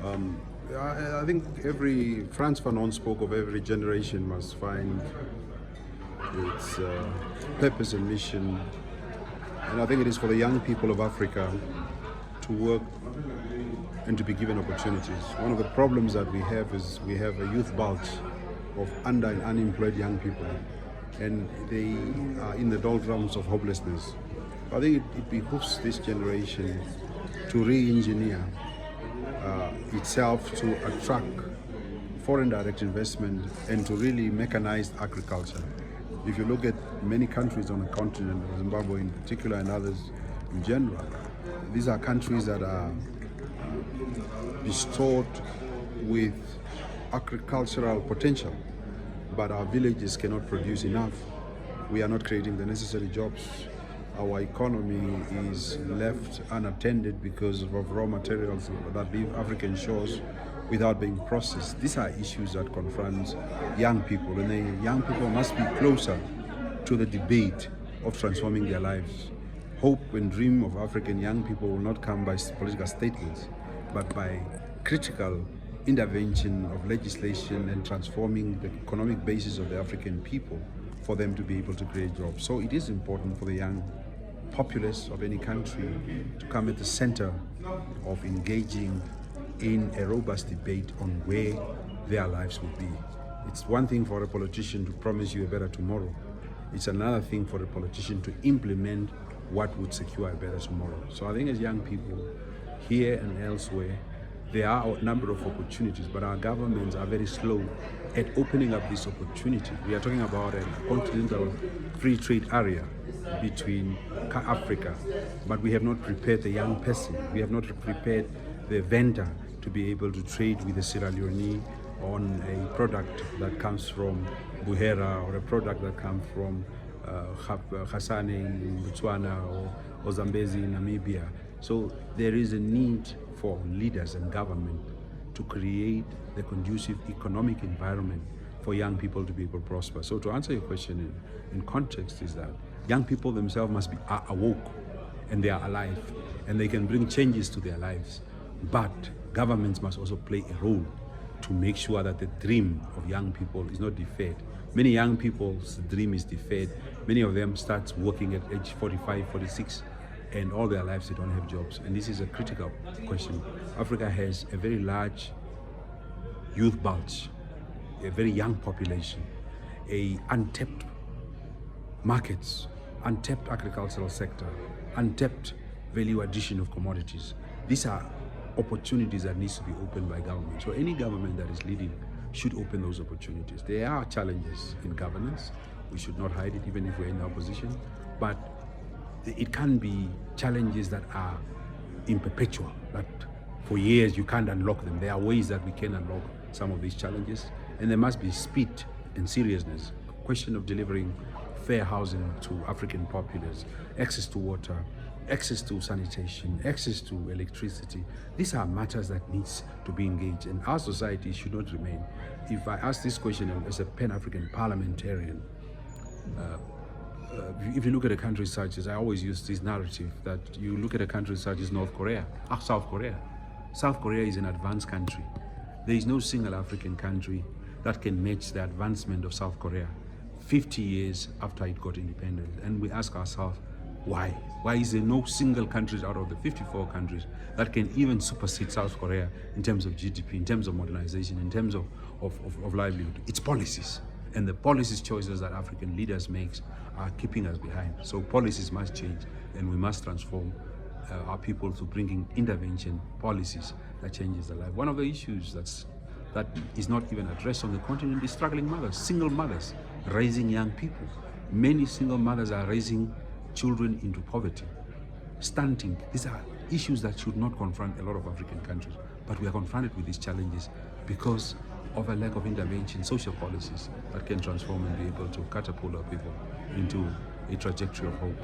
I think Frans Fanon spoke of every generation must find its purpose and mission. And I think it is for the young people of Africa to work and to be given opportunities. One of the problems that we have is we have a youth bulge of under and unemployed young people, and they are in the doldrums of hopelessness. I think it behooves this generation to re-engineer itself to attract foreign direct investment and to really mechanize agriculture. If you look at many countries on the continent, Zimbabwe in particular and others in general, these are countries that are bestowed with agricultural potential, but our villages cannot produce enough. We are not creating the necessary jobs. Our economy is left unattended because of raw materials that leave African shores without being processed. These are issues that confront young people, and the young people must be closer to the debate of transforming their lives. Hope and dream of African young people will not come by political statements, but by critical intervention of legislation and transforming the economic basis of the African people for them to be able to create jobs. So it is important for the young populace of any country to come at the center of engaging in a robust debate on where their lives would be. It's one thing for a politician to promise you a better tomorrow. It's another thing for a politician to implement what would secure a better tomorrow. So I think as young people, here and elsewhere, there are a number of opportunities, but our governments are very slow at opening up these opportunities. We are talking about a continental free trade area between Africa, but we have not prepared the young person. We have not prepared the vendor to be able to trade with the Sierra Leone on a product that comes from Buhera or a product that comes from Hassane in Botswana or Zambezi in Namibia. So there is a need for leaders and government to create the conducive economic environment for young people to be able to prosper. So to answer your question in context is that young people themselves must be awoke and they are alive and they can bring changes to their lives. But governments must also play a role to make sure that the dream of young people is not deferred. Many young people's dream is deferred. Many of them start working at age 45, 46, and all their lives they don't have jobs. And this is a critical question. Africa has a very large youth bulge, a very young population, untapped markets, untapped agricultural sector, untapped value addition of commodities. These are opportunities that needs to be opened by government. So any government that is leading should open those opportunities. There are challenges in governance. We should not hide it even if we're in the opposition, but it can be challenges that are in perpetual, that for years you can't unlock them. There are ways that we can unlock some of these challenges, and there must be speed and seriousness. Question of delivering fair housing to African populace, access to water, access to sanitation, access to electricity. These are matters that needs to be engaged, and our society should not remain. If I ask this question as a Pan-African parliamentarian, if you look at a country such as, I always use this narrative, that you look at a country such as South Korea. South Korea is an advanced country. There is no single African country that can match the advancement of South Korea 50 years after it got independent. And we ask ourselves, why? Why is there no single country out of the 54 countries that can even supersede South Korea in terms of GDP, in terms of modernization, in terms of livelihood? It's policies. And the policies choices that African leaders make are keeping us behind. So policies must change, and we must transform our people to bringing intervention policies that changes the life. One of the issues that is not even addressed on the continent is struggling mothers, single mothers, raising young people. Many single mothers are raising children into poverty, stunting. These are issues that should not confront a lot of African countries, but we are confronted with these challenges because of a lack of intervention, social policies that can transform and be able to catapult our people into a trajectory of hope.